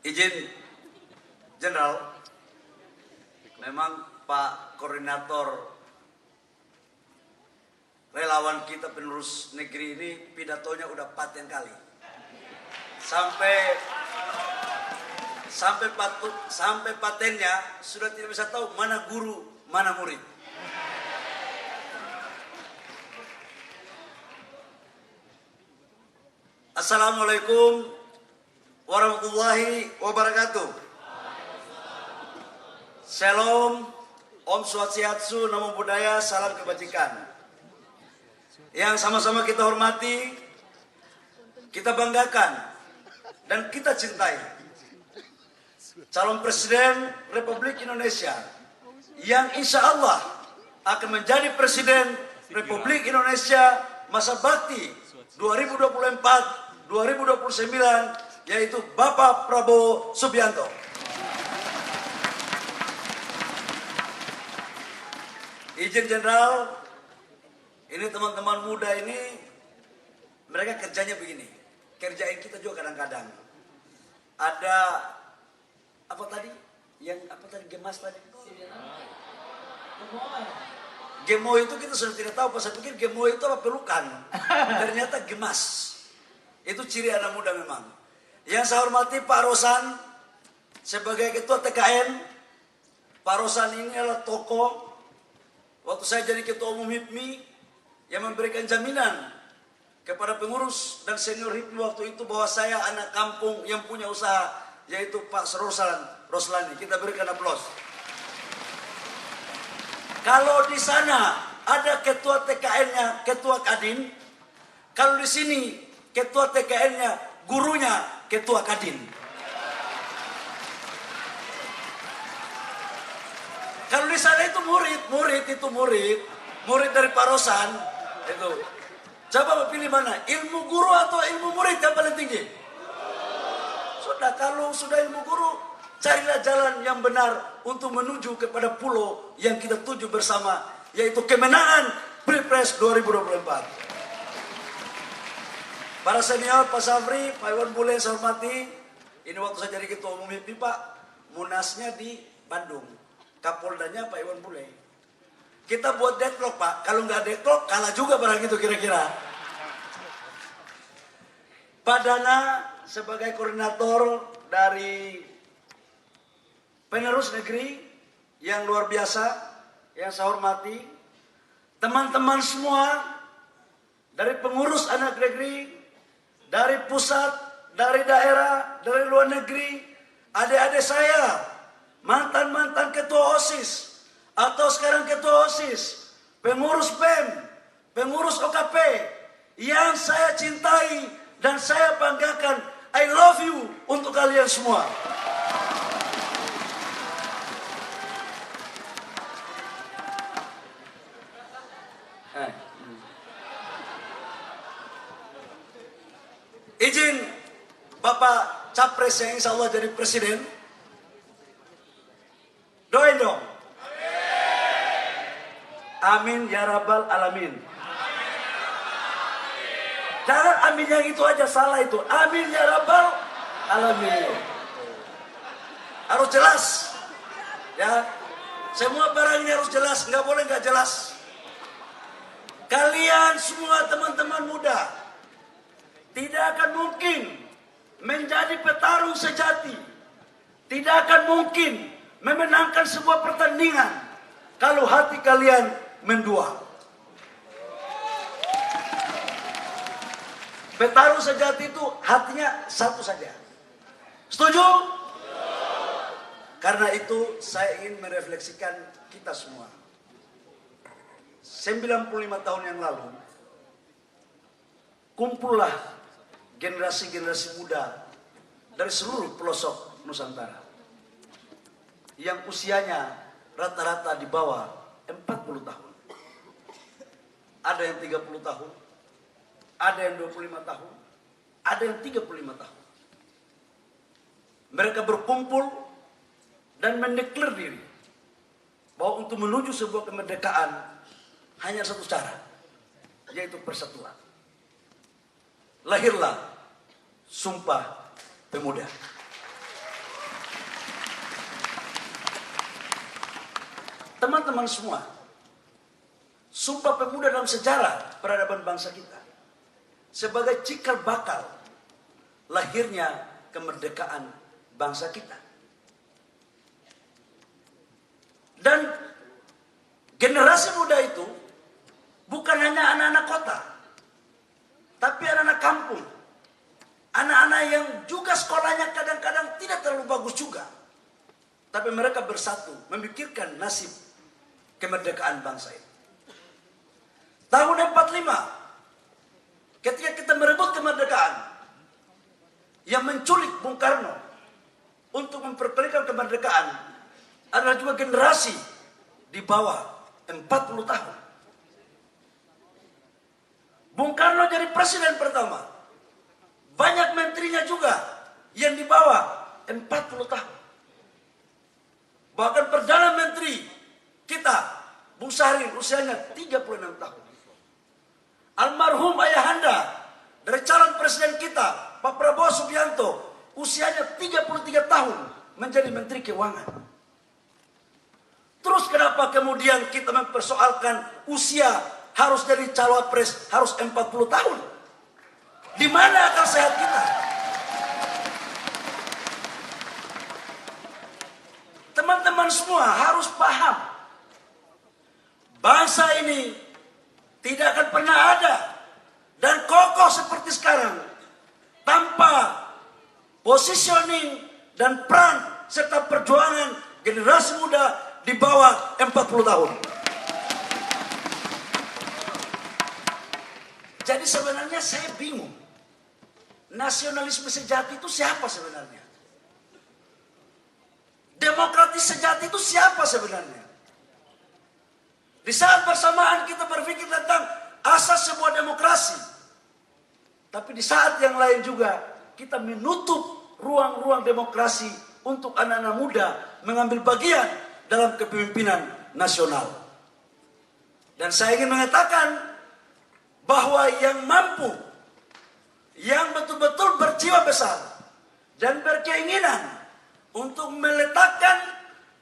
Izin Jenderal, memang Pak Koordinator relawan kita penerus negeri ini pidatonya udah paten kali. Sampai patennya sudah tidak bisa tahu mana guru, mana murid. Assalamualaikum warahmatullahi wabarakatuh. Shalom, Om Swastiastu, Namo Buddhaya, salam kebajikan. Yang sama-sama kita hormati, kita banggakan, dan kita cintai calon Presiden Republik Indonesia yang insya Allah akan menjadi Presiden Republik Indonesia masa bakti 2024-2029, yaitu Bapak Prabowo Subianto. Izin Jenderal, ini teman-teman muda ini, mereka kerjanya begini. Kerjain kita juga kadang-kadang. Ada apa tadi? Gemas tadi? Gemo itu kita sudah tidak tahu. Pas saya pikir gemo itu apa, pelukan. Ternyata gemas. Itu ciri anak muda memang. Yang saya hormati Pak Rosan sebagai Ketua TKN. Pak Rosan ini adalah tokoh waktu saya jadi Ketua Umum HIPMI yang memberikan jaminan kepada pengurus dan senior HIPMI waktu itu bahwa saya anak kampung yang punya usaha, yaitu Pak Roslani. Kita berikan aplaus. Kalau di sana ada Ketua TKN-nya, Ketua Kadin. Kalau di sini Ketua TKN-nya, gurunya Ketua Kadin. Kalau di sana itu murid dari Pak Rosan itu. Coba pilih mana, ilmu guru atau ilmu murid yang paling tinggi? Sudah, kalau sudah ilmu guru, carilah jalan yang benar untuk menuju kepada pulau yang kita tuju bersama, yaitu kemenangan Pilpres 2024. Para senior, Pak Safri, Pak Iwan Bule yang saya hormati, ini waktu saya jadi Ketua Umum HIPMI, Pak, Munasnya di Bandung. Kapoldanya Pak Iwan Bule. Kita buat deadlock, Pak. Kalau nggak deadlock, kalah juga barang itu kira-kira. Pak Dana sebagai koordinator dari penerus negeri yang luar biasa, yang saya hormati. Teman-teman semua, dari pengurus anak negeri, dari pusat, dari daerah, dari luar negeri, adik-adik saya, mantan-mantan ketua OSIS, atau sekarang ketua OSIS, pengurus PEM, pengurus OKP, yang saya cintai dan saya banggakan, I love you untuk kalian semua. Izin Bapak Capres yang insya Allah jadi presiden, doain dong. Amin ya rabbal alamin. Jangan amin yang itu aja, salah itu. Amin ya rabbal alamin. Harus jelas, ya. Semua barang ini harus jelas, nggak boleh nggak jelas. Kalian semua teman-teman muda tidak akan mungkin menjadi petarung sejati. Tidak akan mungkin memenangkan sebuah pertandingan kalau hati kalian mendua. Petarung sejati itu hatinya satu saja. Setuju? Karena itu saya ingin merefleksikan kita semua. 95 tahun yang lalu, kumpullah generasi-generasi muda dari seluruh pelosok Nusantara yang usianya rata-rata di bawah 40 tahun. Ada yang 30 tahun, ada yang 25 tahun, ada yang 35 tahun. Mereka berkumpul dan mendeklar diri bahwa untuk menuju sebuah kemerdekaan hanya satu cara, yaitu persatuan. Lahirlah Sumpah Pemuda. teman-teman semua, Sumpah Pemuda dalam sejarah peradaban bangsa kita sebagai cikal bakal lahirnya kemerdekaan bangsa kita. Dan generasi muda itu bukan hanya anak-anak kota, tapi anak-anak kampung. Anak-anak yang juga sekolahnya kadang-kadang tidak terlalu bagus juga. Tapi mereka bersatu memikirkan nasib kemerdekaan bangsa ini. Tahun 45, ketika kita merebut kemerdekaan, yang menculik Bung Karno untuk memperkalikan kemerdekaan adalah juga generasi di bawah 40 tahun. Bung Karno jadi presiden pertama. Banyak menterinya juga yang di bawah 40 tahun. Bahkan Perdana Menteri kita, Bung Sahrir, usianya 36 tahun. Almarhum ayahanda dari calon presiden kita, Pak Prabowo Subianto, usianya 33 tahun menjadi Menteri Keuangan. Terus kenapa kemudian kita mempersoalkan usia harus jadi cawapres harus 40 tahun? Di mana akal sehat kita? Teman-teman semua harus paham, bangsa ini tidak akan pernah ada dan kokoh seperti sekarang tanpa positioning dan peran serta perjuangan generasi muda di bawah 40 tahun. Jadi sebenarnya saya bingung, nasionalisme sejati itu siapa sebenarnya? Demokratis sejati itu siapa sebenarnya? Di saat bersamaan kita berpikir tentang asas sebuah demokrasi, tapi di saat yang lain juga kita menutup ruang-ruang demokrasi untuk anak-anak muda mengambil bagian dalam kepemimpinan nasional. Dan saya ingin mengatakan bahwa yang mampu, yang betul-betul berjiwa besar dan berkeinginan untuk meletakkan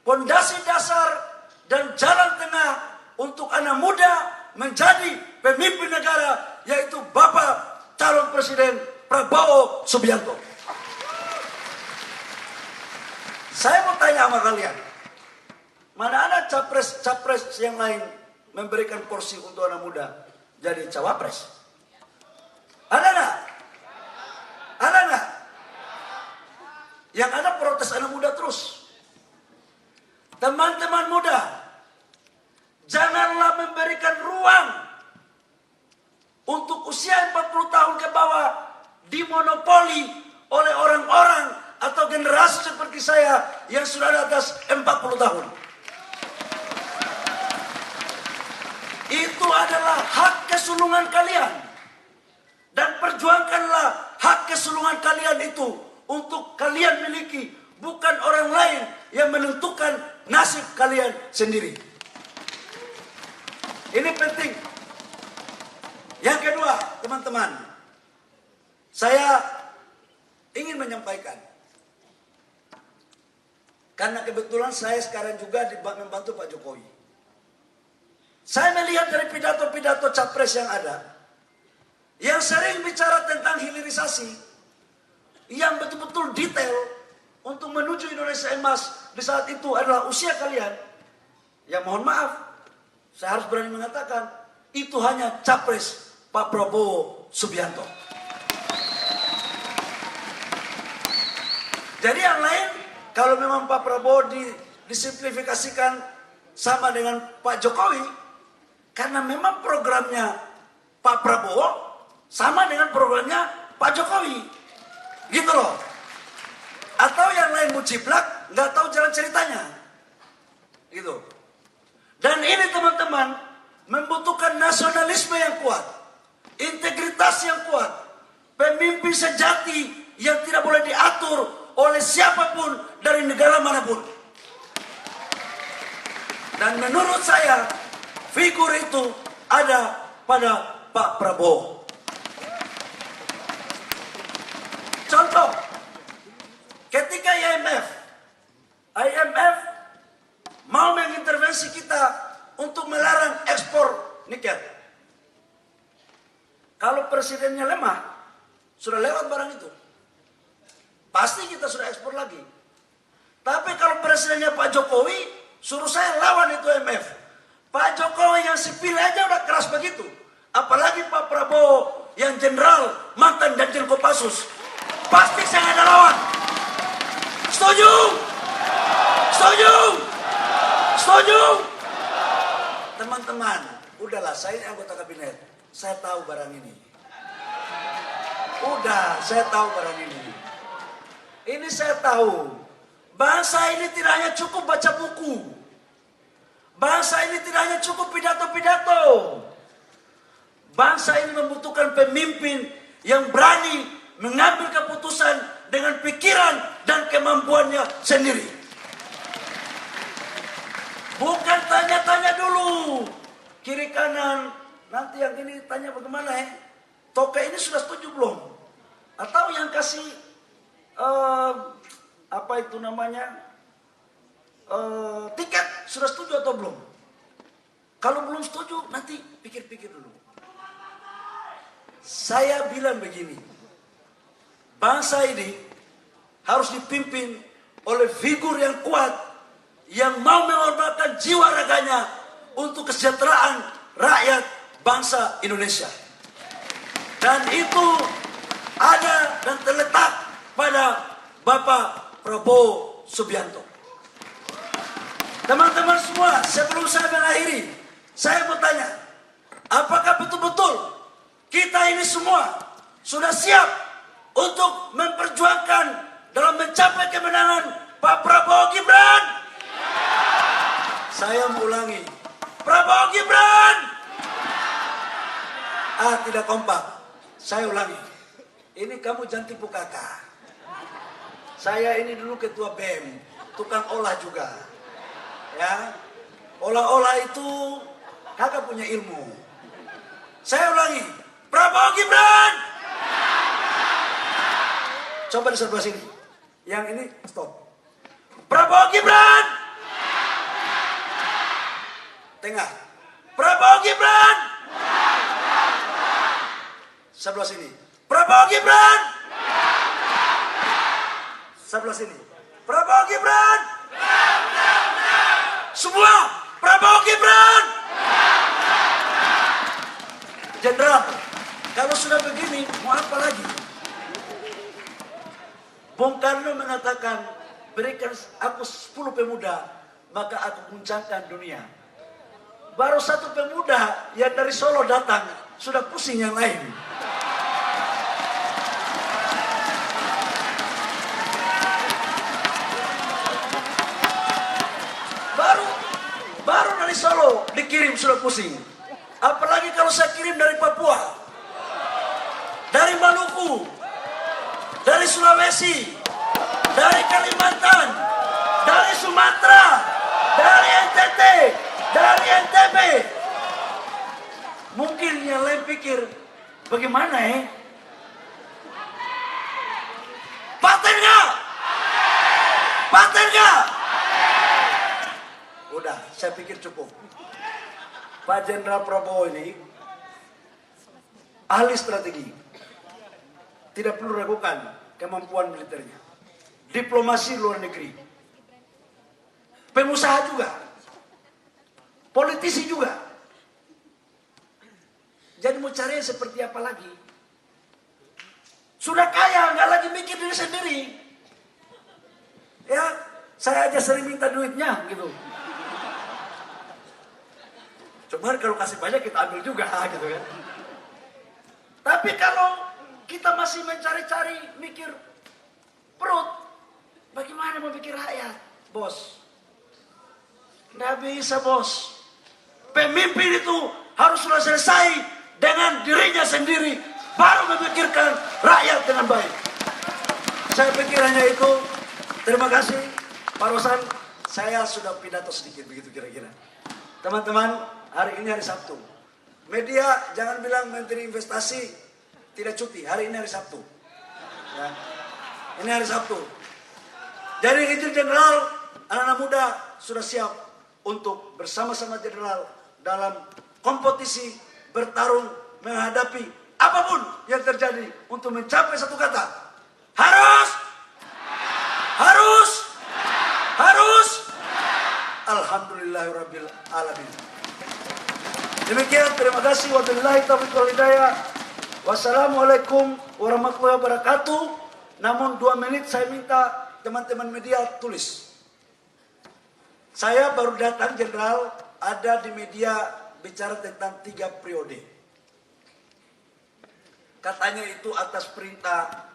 fondasi dasar dan jalan tengah untuk anak muda menjadi pemimpin negara, yaitu Bapak calon Presiden Prabowo Subianto. Saya mau tanya sama kalian, mana ada capres-capres yang lain memberikan porsi untuk anak muda jadi cawapres? Ada nggak? Ada nggak? Yang ada protes anak muda terus. Teman-teman muda, janganlah memberikan ruang untuk usia 40 tahun ke bawah dimonopoli oleh orang-orang atau generasi seperti saya yang sudah di atas 40 tahun. Itu adalah hak kesulungan kalian. Dan perjuangkanlah hak kesulungan kalian itu untuk kalian miliki, bukan orang lain yang menentukan nasib kalian sendiri. Ini penting. Yang kedua, teman-teman, saya ingin menyampaikan, karena kebetulan saya sekarang juga membantu Pak Jokowi. Saya melihat dari pidato-pidato capres yang ada, yang sering bicara tentang hilirisasi, yang betul-betul detail untuk menuju Indonesia emas di saat itu adalah usia kalian. Ya mohon maaf, saya harus berani mengatakan, itu hanya capres Pak Prabowo Subianto. Jadi yang lain, kalau memang Pak Prabowo disimplifikasikan sama dengan Pak Jokowi, karena memang programnya Pak Prabowo sama dengan programnya Pak Jokowi. Gitu loh. Atau yang lain muciplak, nggak tahu jalan ceritanya. Gitu. Dan ini teman-teman membutuhkan nasionalisme yang kuat, integritas yang kuat, pemimpin sejati yang tidak boleh diatur oleh siapapun dari negara manapun. Dan menurut saya figur itu ada pada Pak Prabowo. Contoh, ketika IMF mau mengintervensi kita presidennya lemah, sudah lewat barang itu. Pasti kita sudah ekspor lagi. Tapi kalau presidennya Pak Jokowi, suruh saya lawan itu IMF. Pak Jokowi yang sipil aja udah keras begitu. Apalagi Pak Prabowo yang jenderal, mantan Danjen Kopassus. Pasti saya ada lawan. Setuju? Setuju? Setuju? Teman-teman, udahlah, saya ini anggota kabinet. Saya tahu barang ini. Udah, saya tahu barang ini. Ini saya tahu. Bangsa ini tidak hanya cukup baca buku. Bangsa ini tidak hanya cukup pidato-pidato. Bangsa ini membutuhkan pemimpin yang berani mengambil keputusan dengan pikiran dan kemampuannya sendiri. Bukan tanya-tanya dulu kiri kanan, nanti yang ini tanya bagaimana ya? Toke ini sudah setuju belum? Atau yang kasih apa itu namanya tiket sudah setuju atau belum? Kalau belum setuju nanti pikir-pikir dulu. Saya bilang begini, bangsa ini harus dipimpin oleh figur yang kuat, yang mau mengorbankan jiwa raganya untuk kesejahteraan rakyat bangsa Indonesia. Dan itu ada dan terletak pada Bapak Prabowo Subianto. Teman-teman semua, sebelum saya mengakhiri, saya mau tanya, apakah betul-betul kita ini semua sudah siap untuk memperjuangkan dalam mencapai kemenangan Pak Prabowo Gibran? Saya mengulangi, Prabowo Gibran. Tidak kompak. Saya ulangi. Ini kamu jangan tipu kakak. Saya ini dulu ketua BEM, tukang olah juga. Ya, olah-olah itu kakak punya ilmu. Saya ulangi, Prabowo Gibran. Coba di sebelah sini. Yang ini stop. Prabowo Gibran. Tengah. Prabowo Gibran. Sebelah sini. Prabowo Gibran. Sebelah sini. Prabowo Gibran. Semua Prabowo Gibran. Jenderal, kalau sudah begini mau apa lagi? Bung Karno mengatakan, berikan aku 10 pemuda, maka aku guncangkan dunia. Baru satu pemuda yang dari Solo datang, sudah pusing yang lain. Baru dari Solo dikirim sudah pusing. Apalagi kalau saya kirim dari Papua, dari Maluku, dari Sulawesi, dari Kalimantan, dari Sumatera, dari NTT, dari NTB. Mungkin yang lain pikir, bagaimana ya? Paten nggak? Paten nggak? Udah, saya pikir cukup. Pak Jenderal Prabowo ini ahli strategi. Tidak perlu ragukan kemampuan militernya. Diplomasi luar negeri. Pengusaha juga. Politisi juga. Jadi mau cari seperti apa lagi? Sudah kaya, nggak lagi mikir diri sendiri. Ya, saya aja sering minta duitnya gitu. Cuman kalau kasih banyak kita ambil juga gitu kan. Tapi kalau kita masih mencari-cari mikir perut, bagaimana mau pikir rakyat, bos? Nggak bisa, bos. Pemimpin itu harus sudah selesai dengan dirinya sendiri, baru memikirkan rakyat dengan baik. Saya pikir hanya itu. Terima kasih, Pak Rosan. Saya sudah pidato sedikit begitu kira-kira. Teman-teman, hari ini hari Sabtu. Media jangan bilang Menteri Investasi tidak cuti. Hari ini hari Sabtu. Ya. Ini hari Sabtu. Jadi izin Jenderal, anak-anak muda sudah siap untuk bersama-sama Jenderal dalam kompetisi bertarung menghadapi apapun yang terjadi untuk mencapai satu kata. Harus. Alhamdulillahirabbil alamin. Demikian, terima kasih. Wabillahi taufiq wal hidayah. Wassalamualaikum warahmatullahi wabarakatuh. Namun 2 menit saya minta teman-teman media tulis. Saya baru datang, Jenderal, ada di media bicara tentang 3 periode. Katanya itu atas perintah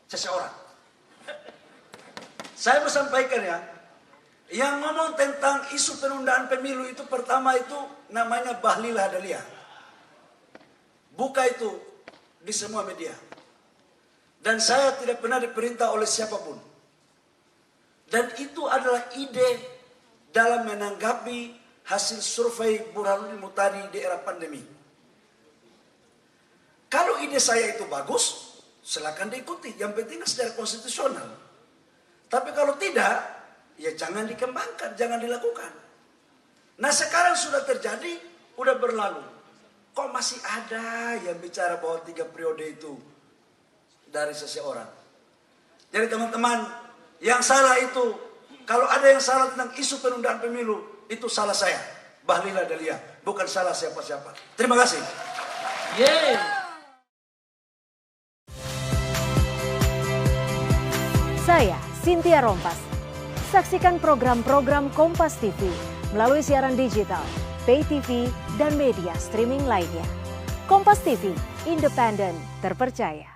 seseorang. Saya mau sampaikan ya, yang ngomong tentang isu penundaan pemilu itu pertama itu namanya Bahlil Lahadalia. Buka itu di semua media. Dan saya tidak pernah diperintah oleh siapapun. Dan itu adalah ide dalam menanggapi hasil survei Burhanuddin Muhtadi di era pandemi. Kalau ide saya itu bagus, silakan diikuti. Yang penting secara konstitusional. Tapi kalau tidak, ya jangan dikembangkan, jangan dilakukan. Nah sekarang sudah terjadi, udah berlalu. Kok masih ada yang bicara bahwa 3 periode itu dari seseorang? Jadi teman-teman, yang salah itu, kalau ada yang salah tentang isu penundaan pemilu, itu salah saya, Bahlil Lahadalia, bukan salah siapa-siapa. Terima kasih. Saya Cynthia Rompas. Saksikan program-program Kompas TV melalui siaran digital, pay TV, dan media streaming lainnya. Kompas TV, independen, terpercaya.